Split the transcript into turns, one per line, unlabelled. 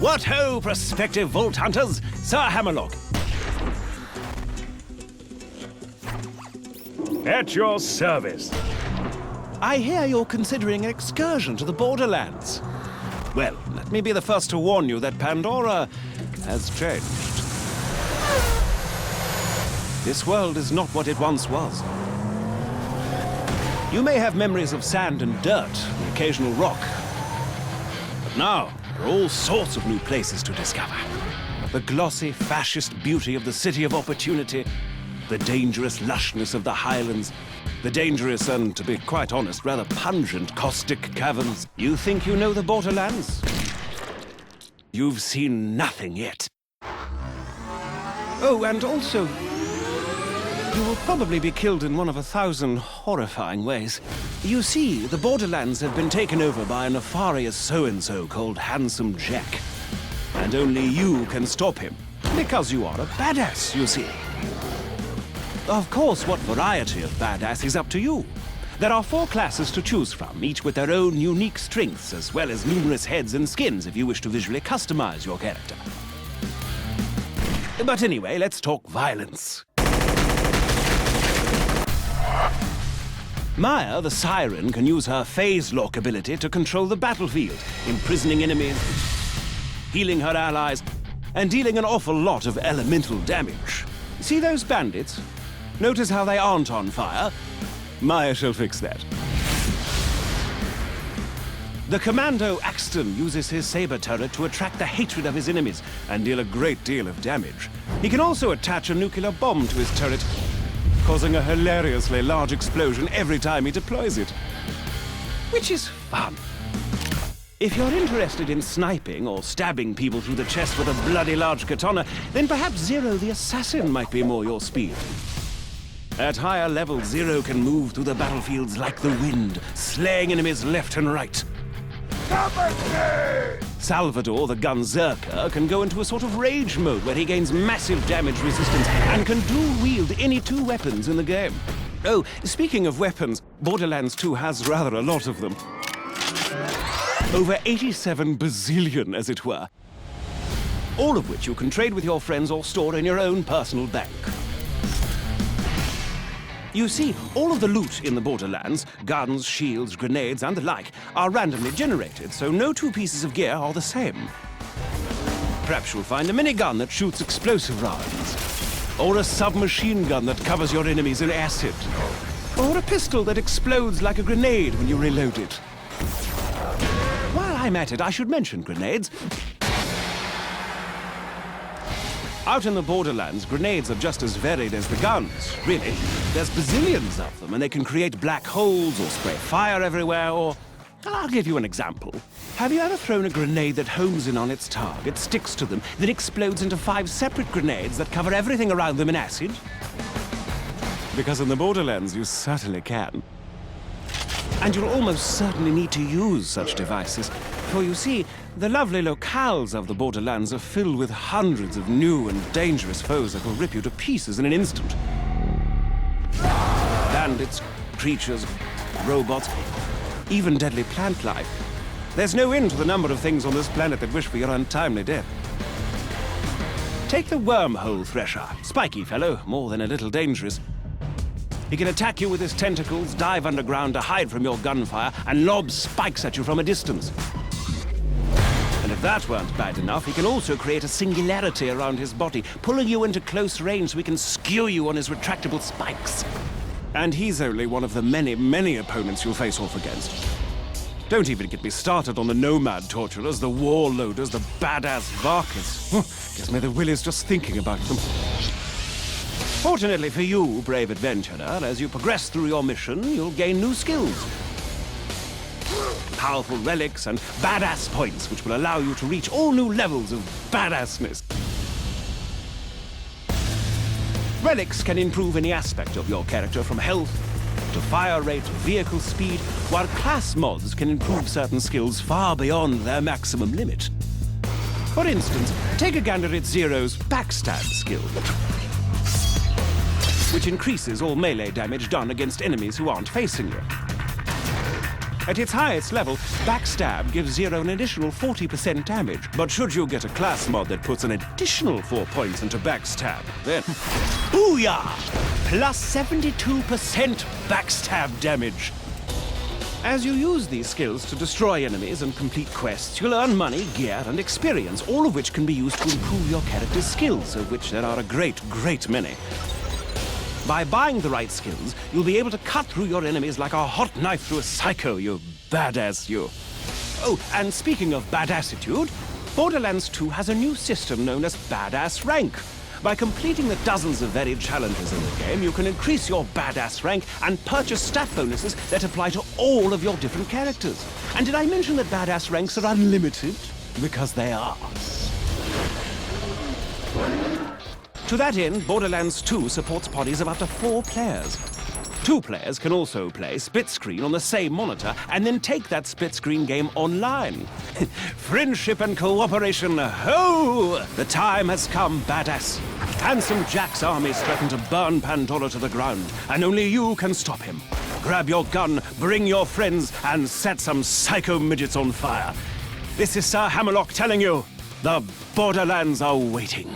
What ho, prospective vault hunters! Sir Hammerlock.
At your service.
I hear you're considering an excursion to the Borderlands. Well, let me be the first to warn you that Pandora has changed. This world is not what it once was. You may have memories of sand and dirt, the occasional rock. But now, there are all sorts of new places to discover. The glossy, fascist beauty of the City of Opportunity, the dangerous lushness of the Highlands, the dangerous and, to be quite honest, rather pungent caustic caverns. You think you know the Borderlands? You've seen nothing yet. Oh, and also, you will probably be killed in one of 1,000 horrifying ways. You see, the Borderlands have been taken over by a nefarious so-and-so called Handsome Jack. And only you can stop him, because you are a badass, you see. Of course, what variety of badass is up to you. There are 4 classes to choose from, each with their own unique strengths, as well as numerous heads and skins if you wish to visually customize your character. But anyway, let's talk violence. Maya, the Siren, can use her phase lock ability to control the battlefield, imprisoning enemies, healing her allies, and dealing an awful lot of elemental damage. See those bandits? Notice how they aren't on fire? Maya shall fix that. The Commando Axton uses his saber turret to attract the hatred of his enemies and deal a great deal of damage. He can also attach a nuclear bomb to his turret, causing a hilariously large explosion every time he deploys it. Which is fun. If you're interested in sniping or stabbing people through the chest with a bloody large katana, then perhaps Zero the Assassin might be more your speed. At higher levels, Zero can move through the battlefields like the wind, slaying enemies left and right. Salvador, the Gunzerker, can go into a sort of rage mode where he gains massive damage resistance and can dual-wield any 2 weapons in the game. Oh, speaking of weapons, Borderlands 2 has rather a lot of them. Over 87 bazillion, as it were. All of which you can trade with your friends or store in your own personal bank. You see, all of the loot in the Borderlands, guns, shields, grenades, and the like, are randomly generated, so no 2 pieces of gear are the same. Perhaps you'll find a minigun that shoots explosive rounds, or a submachine gun that covers your enemies in acid, or a pistol that explodes like a grenade when you reload it. While I'm at it, I should mention grenades. Out in the Borderlands, grenades are just as varied as the guns, really. There's bazillions of them, and they can create black holes or spray fire everywhere, or... I'll give you an example. Have you ever thrown a grenade that homes in on its target, sticks to them, then explodes into 5 separate grenades that cover everything around them in acid? Because in the Borderlands, you certainly can. And you'll almost certainly need to use such devices. For you see, the lovely locales of the Borderlands are filled with hundreds of new and dangerous foes that will rip you to pieces in an instant. Bandits, creatures, robots, even deadly plant life. There's no end to the number of things on this planet that wish for your untimely death. Take the wormhole thresher. Spiky fellow, more than a little dangerous. He can attack you with his tentacles, dive underground to hide from your gunfire, and lob spikes at you from a distance. And if that weren't bad enough, he can also create a singularity around his body, pulling you into close range so he can skewer you on his retractable spikes. And he's only one of the many, many opponents you'll face off against. Don't even get me started on the nomad torturers, the warloaders, the badass Varkas. Gives me the willies just thinking about them. Fortunately for you, brave adventurer, as you progress through your mission, you'll gain new skills. Powerful relics and badass points, which will allow you to reach all new levels of badassness. Relics can improve any aspect of your character, from health to fire rate to vehicle speed, while class mods can improve certain skills far beyond their maximum limit. For instance, take a gander at Zero's backstab skill, which increases all melee damage done against enemies who aren't facing you. At its highest level, Backstab gives Zero an additional 40% damage. But should you get a class mod that puts an additional 4 points into Backstab, then... Booyah! Plus 72% Backstab damage. As you use these skills to destroy enemies and complete quests, you'll earn money, gear, and experience, all of which can be used to improve your character's skills, of which there are a great, great many. By buying the right skills, you'll be able to cut through your enemies like a hot knife through a psycho, you badass you. Oh, and speaking of badassitude, Borderlands 2 has a new system known as Badass Rank. By completing the dozens of varied challenges in the game, you can increase your badass rank and purchase stat bonuses that apply to all of your different characters. And did I mention that badass ranks are unlimited? Because they are. To that end, Borderlands 2 supports parties of up to 4 players. 2 players can also play split screen on the same monitor and then take that split screen game online. Friendship and cooperation, ho! The time has come, badass. Handsome Jack's armies threaten to burn Pandora to the ground, and only you can stop him. Grab your gun, bring your friends, and set some psycho midgets on fire. This is Sir Hammerlock telling you, the Borderlands are waiting.